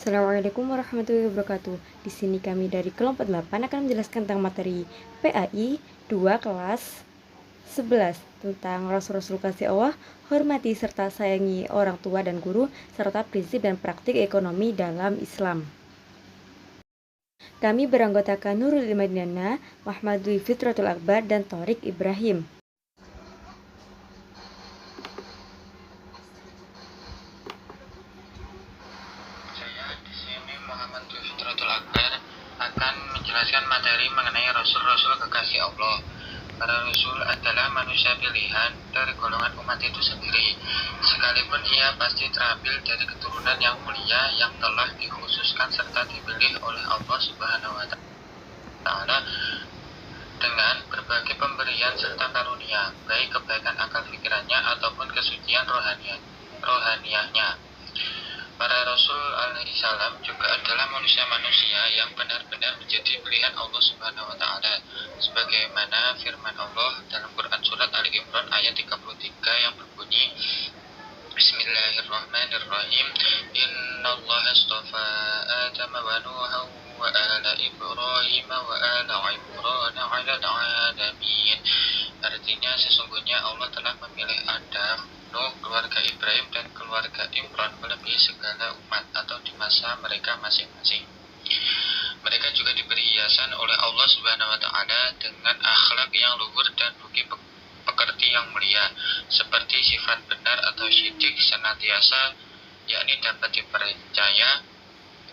Assalamualaikum warahmatullahi wabarakatuh. Di sini kami dari kelompok 8 akan menjelaskan tentang materi PAI 2 kelas 11 tentang Rasul-Rasul kasih Allah, hormati serta sayangi orang tua dan guru, serta prinsip dan praktik ekonomi dalam Islam. Kami beranggotakan Nurul Ilmadina, Muhammad Dwi Fitratul Akbar, dan Torik Ibrahim. Muhammad Fitratul Akbar akan menjelaskan materi mengenai Rasul-Rasul kekasih Allah. Para Rasul adalah manusia pilihan dari golongan umat itu sendiri, sekalipun ia pasti terambil dari keturunan yang mulia yang telah dikhususkan serta dipilih oleh Allah Subhanahu wa Ta'ala dengan berbagai pemberian serta karunia, baik kebaikan akal pikirannya ataupun kesucian rohaniahnya. Para Rasul alaihissalam juga adalah manusia-manusia yang benar-benar menjadi pilihan Allah Subhanahu wa Ta'ala, sebagaimana firman Allah dalam Quran surat Ali Imran ayat 33 yang berbunyi, Bismillahirrahmanirrahim, Innallaha astafa Adama wa Nuha wa ala Ibrahim wa ala Imran ala alamin. Artinya sesungguhnya Allah telah memilih Adam, Nuh, keluarga Ibrahim, dan keluarga Imran melebihi segala umat atau di masa mereka masing-masing. Mereka juga diberi hiasan oleh Allah Subhanahu wa Ta'ala dengan akhlak yang luhur dan bukti pekerti yang mulia, seperti sifat benar atau syidik senantiasa, yakni dapat dipercaya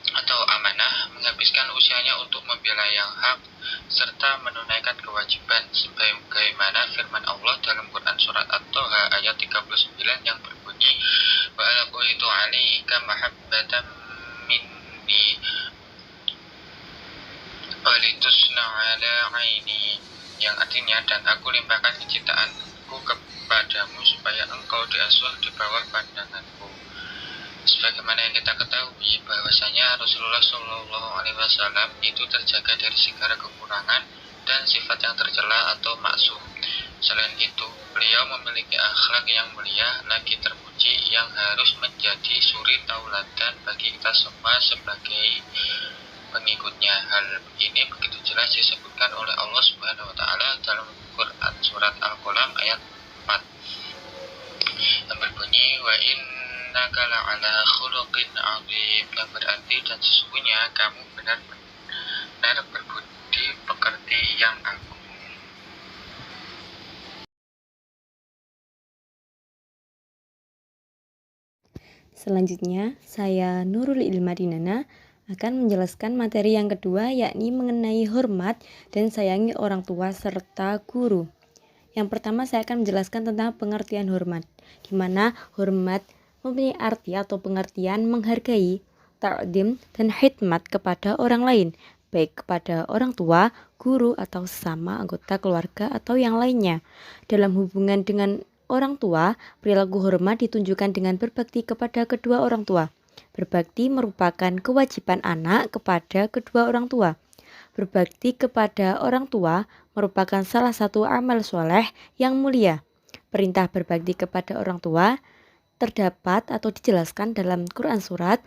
atau amanah, menghabiskan usianya untuk membela yang hak, serta menunaikan kewajiban, sebagaimana firman Allah dalam Quran surat At-Toha ayat 39 yang berbunyi, wa alaqaitu 'alaika mahabbatan minni walitusna 'ala 'aini, yang artinya, dan aku limpahkan kecintaanku kepadamu supaya engkau diasuh di bawah pandanganku. Sebagaimana yang kita ketahui bahwasanya Rasulullah SAW itu terjaga dari segala kekurangan dan sifat yang tercela atau maksum. Selain itu, beliau memiliki akhlak yang mulia lagi terpuji yang harus menjadi suri tauladan bagi kita semua sebagai pengikutnya. Hal ini begitu jelas disebutkan oleh Allah Subhanahu wa Ta'ala dalam Quran surat Al-Qalam ayat 4 yang berbunyi, wa innaka la'ala khuluqin 'azim, yang berarti dan sesungguhnya kamu benar-benar berbudi pekerti yang agung. Selanjutnya, saya Nurul Ilmadinana akan menjelaskan materi yang kedua, yakni mengenai hormat dan sayangi orang tua serta guru. Yang pertama, saya akan menjelaskan tentang pengertian hormat, di mana hormat mempunyai arti atau pengertian menghargai, ta'zim, dan khidmat kepada orang lain, baik kepada orang tua, guru, atau sesama anggota keluarga atau yang lainnya. Dalam hubungan dengan orang tua, perilaku hormat ditunjukkan dengan berbakti kepada kedua orang tua. Berbakti merupakan kewajiban anak kepada kedua orang tua. Berbakti kepada orang tua merupakan salah satu amal soleh yang mulia. Perintah berbakti kepada orang tua terdapat atau dijelaskan dalam Quran surat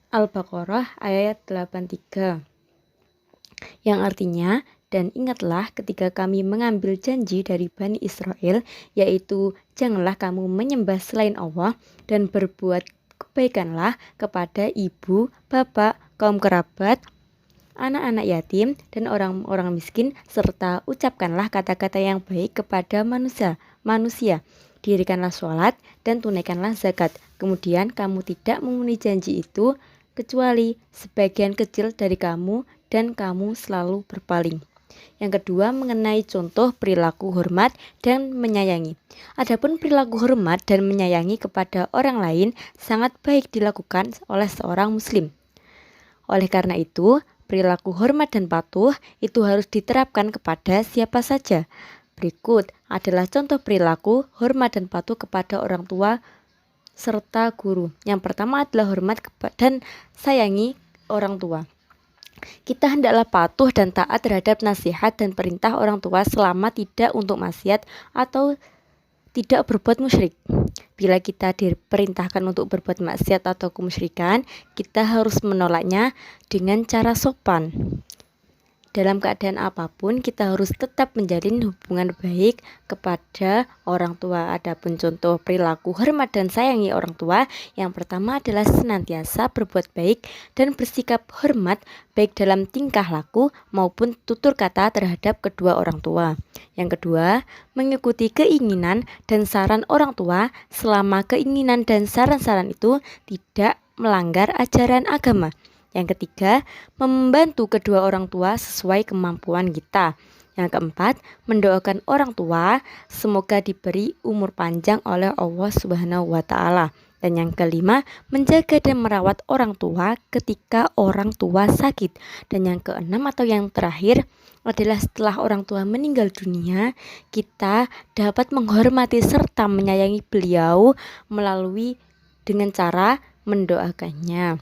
Al-Baqarah ayat 83, yang artinya, dan ingatlah ketika kami mengambil janji dari Bani Israel, yaitu janganlah kamu menyembah selain Allah dan berbuat kebaikanlah kepada ibu, bapak, kaum kerabat, anak-anak yatim, dan orang-orang miskin, serta ucapkanlah kata-kata yang baik kepada manusia. Dirikanlah sholat dan tunaikanlah zakat. Kemudian kamu tidak memenuhi janji itu kecuali sebagian kecil dari kamu, dan kamu selalu berpaling. Yang kedua, mengenai contoh perilaku hormat dan menyayangi. Adapun perilaku hormat dan menyayangi kepada orang lain sangat baik dilakukan oleh seorang muslim. Oleh karena itu, perilaku hormat dan patuh itu harus diterapkan kepada siapa saja. Berikut adalah contoh perilaku hormat dan patuh kepada orang tua serta guru. Yang pertama adalah hormat dan sayangi orang tua. Kita hendaklah patuh dan taat terhadap nasihat dan perintah orang tua selama tidak untuk maksiat atau tidak berbuat musyrik. Bila kita diperintahkan untuk berbuat maksiat atau kemusyrikan, kita harus menolaknya dengan cara sopan. Dalam keadaan apapun, kita harus tetap menjalin hubungan baik kepada orang tua. Adapun contoh perilaku hormat dan sayangi orang tua, yang pertama adalah senantiasa berbuat baik dan bersikap hormat baik dalam tingkah laku maupun tutur kata terhadap kedua orang tua. Yang kedua, mengikuti keinginan dan saran orang tua selama keinginan dan saran-saran itu tidak melanggar ajaran agama. Yang ketiga, membantu kedua orang tua sesuai kemampuan kita. Yang keempat, mendoakan orang tua semoga diberi umur panjang oleh Allah Subhanahu wa Ta'ala. Dan yang kelima, menjaga dan merawat orang tua ketika orang tua sakit. Dan yang keenam atau yang terakhir adalah setelah orang tua meninggal dunia, kita dapat menghormati serta menyayangi beliau melalui dengan cara mendoakannya.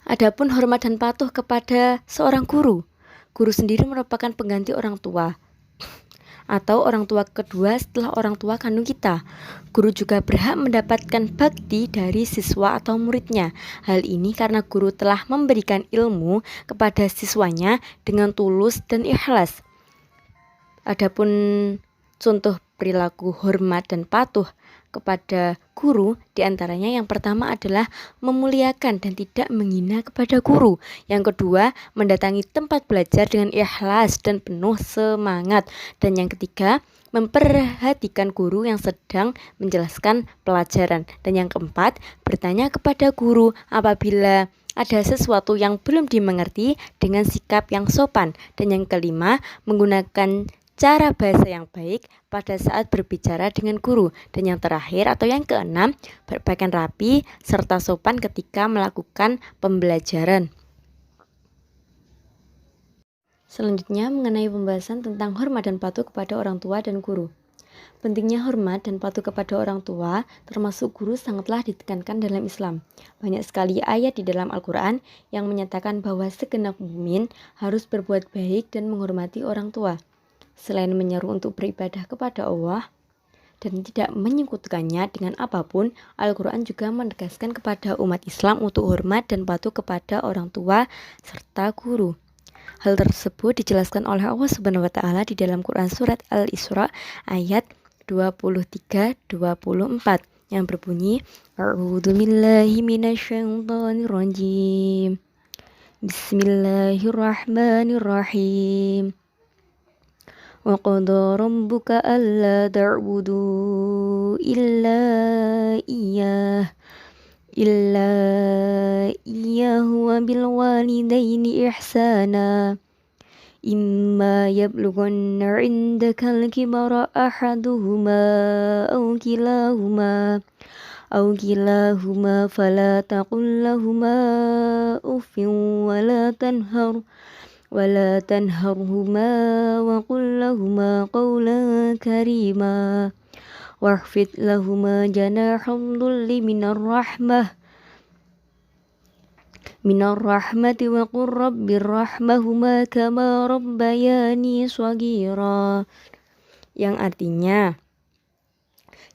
Adapun hormat dan patuh kepada seorang guru. Guru sendiri merupakan pengganti orang tua atau orang tua kedua setelah orang tua kandung kita. Guru juga berhak mendapatkan bakti dari siswa atau muridnya. Hal ini karena guru telah memberikan ilmu kepada siswanya dengan tulus dan ikhlas. Adapun contoh perilaku hormat dan patuh kepada guru, diantaranya yang pertama adalah memuliakan dan tidak menghina kepada guru. Yang kedua, mendatangi tempat belajar dengan ikhlas dan penuh semangat. Dan yang ketiga, memperhatikan guru yang sedang menjelaskan pelajaran. Dan yang keempat, bertanya kepada guru apabila ada sesuatu yang belum dimengerti dengan sikap yang sopan. Dan yang kelima, menggunakan cara bahasa yang baik pada saat berbicara dengan guru. Dan yang terakhir atau yang keenam, berpakaian rapi serta sopan ketika melakukan pembelajaran. Selanjutnya mengenai pembahasan tentang hormat dan patuh kepada orang tua dan guru. Pentingnya hormat dan patuh kepada orang tua termasuk guru sangatlah ditekankan dalam Islam. Banyak sekali ayat di dalam Al-Quran yang menyatakan bahwa segenap mukmin harus berbuat baik dan menghormati orang tua. Selain menyeru untuk beribadah kepada Allah dan tidak menyekutukannya dengan apapun, Al-Quran juga menegaskan kepada umat Islam untuk hormat dan patuh kepada orang tua serta guru. Hal tersebut dijelaskan oleh Allah Subhanahu wa Ta'ala di dalam Quran surat Al-Isra ayat 23-24 yang berbunyi, A'udzubillahi minasyaitonirrajim. Bismillahirrahmanirrahim. Wa qada rabbuka alla ta'budu illa iyyahu wa bil walidaini ihsana. Imma yablughanna 'indakal kibara ahaduhuma aw kilahuma fala taqul lahuma uffin ولا تنهرهما وقل لهما قولا كريما واخفض لهما جناح الذل من الرحمة وقل رب ارحمهما كما ربياني صغيرا, yang artinya,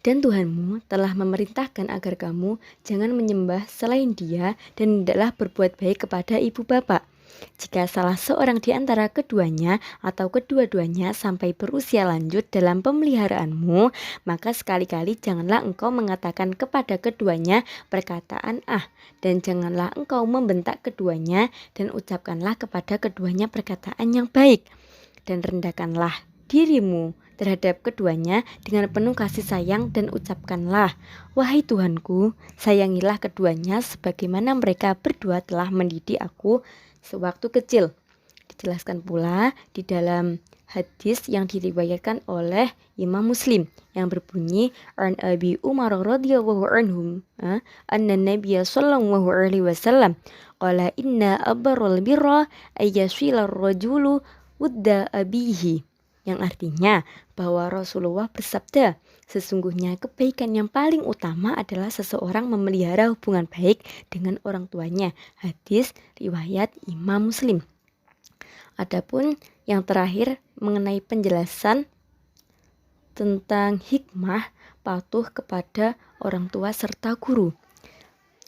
dan Tuhanmu telah memerintahkan agar kamu jangan menyembah selain Dia dan hendaklah berbuat baik kepada ibu bapak. Jika salah seorang di antara keduanya atau kedua-duanya sampai berusia lanjut dalam pemeliharaanmu, maka sekali-kali janganlah engkau mengatakan kepada keduanya perkataan dan janganlah engkau membentak keduanya, dan ucapkanlah kepada keduanya perkataan yang baik, dan rendahkanlah dirimu terhadap keduanya dengan penuh kasih sayang, dan ucapkanlah, wahai Tuhanku, sayangilah keduanya sebagaimana mereka berdua telah mendidik aku sewaktu kecil. Dijelaskan pula di dalam hadis yang diriwayatkan oleh Imam Muslim yang berbunyi, an Abi Umar radhiyallahu anhum anna Nabiy sallallahu alaihi wasallam qala inna abarral birra ayyasila ar-rajulu wudda abihi, yang artinya bahwa Rasulullah bersabda, sesungguhnya kebaikan yang paling utama adalah seseorang memelihara hubungan baik dengan orang tuanya. Hadis riwayat Imam Muslim. Adapun yang terakhir mengenai penjelasan tentang hikmah patuh kepada orang tua serta guru.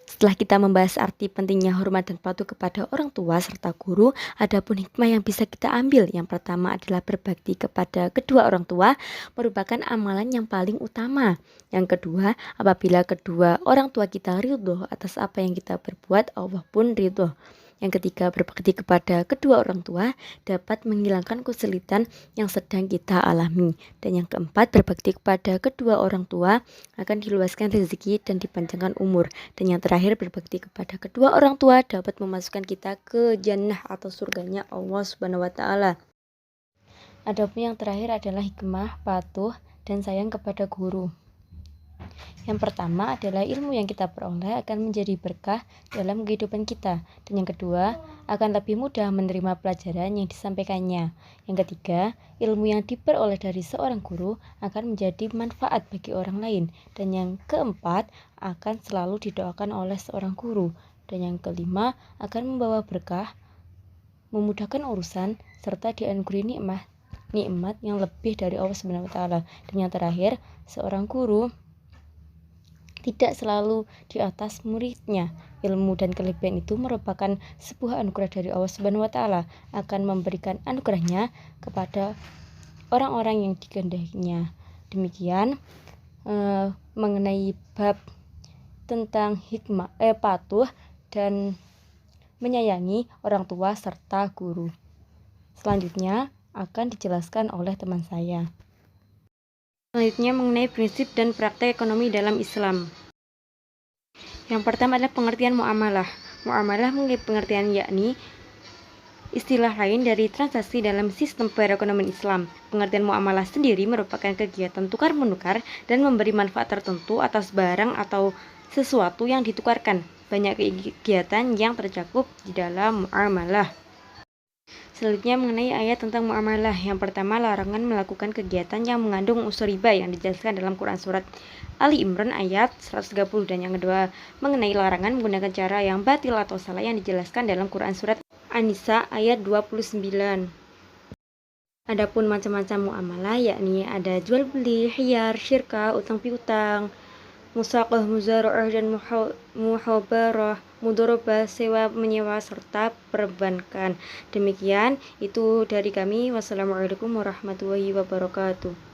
Setelah kita membahas arti pentingnya hormat dan patuh kepada orang tua serta guru, adapun hikmah yang bisa kita ambil. Yang pertama adalah berbakti kepada kedua orang tua merupakan amalan yang paling utama. Yang kedua, apabila kedua orang tua kita ridho atas apa yang kita perbuat, Allah pun ridho. Yang ketiga, berbakti kepada kedua orang tua dapat menghilangkan kesulitan yang sedang kita alami. Dan yang keempat, berbakti kepada kedua orang tua akan diluaskan rezeki dan dipanjangkan umur. Dan yang terakhir, berbakti kepada kedua orang tua dapat memasukkan kita ke jannah atau surganya Allah Subhanahu wa taala. Adapun yang terakhir adalah hikmah, patuh, dan sayang kepada guru. Yang pertama adalah ilmu yang kita peroleh akan menjadi berkah dalam kehidupan kita. Dan yang kedua, akan lebih mudah menerima pelajaran yang disampaikannya. Yang ketiga, ilmu yang diperoleh dari seorang guru akan menjadi manfaat bagi orang lain. Dan yang keempat, akan selalu didoakan oleh seorang guru. Dan yang kelima, akan membawa berkah, memudahkan urusan, serta dianugerahi nikmat yang lebih dari Allah Subhanahu wa taala. Dan yang terakhir, seorang guru tidak selalu di atas muridnya. Ilmu dan kelebihan itu merupakan sebuah anugerah dari Allah Subhanahu wa taala, akan memberikan anugerahnya kepada orang-orang yang dikehendakinya. Demikian mengenai bab tentang hikmah, patuh dan menyayangi orang tua serta guru. Selanjutnya akan dijelaskan oleh teman saya. Selanjutnya mengenai prinsip dan praktek ekonomi dalam Islam. Yang pertama adalah pengertian muamalah. Muamalah memiliki pengertian yakni istilah lain dari transaksi dalam sistem perekonomian Islam. Pengertian muamalah sendiri merupakan kegiatan tukar-menukar dan memberi manfaat tertentu atas barang atau sesuatu yang ditukarkan. Banyak kegiatan yang tercakup di dalam muamalah. Selanjutnya mengenai ayat tentang muamalah. Yang pertama, larangan melakukan kegiatan yang mengandung unsur riba yang dijelaskan dalam Quran Surat Ali Imran ayat 130. Dan yang kedua, mengenai larangan menggunakan cara yang batil atau salah yang dijelaskan dalam Quran Surat An-Nisa ayat 29. Adapun macam-macam muamalah yakni ada jual beli, khiyar, syirkah, utang piutang, musaqah, muzara'ah, dan muhabarah, mudharabah, sewa menyewa, serta perbankan. Demikian itu dari kami. Wassalamualaikum warahmatullahi wabarakatuh.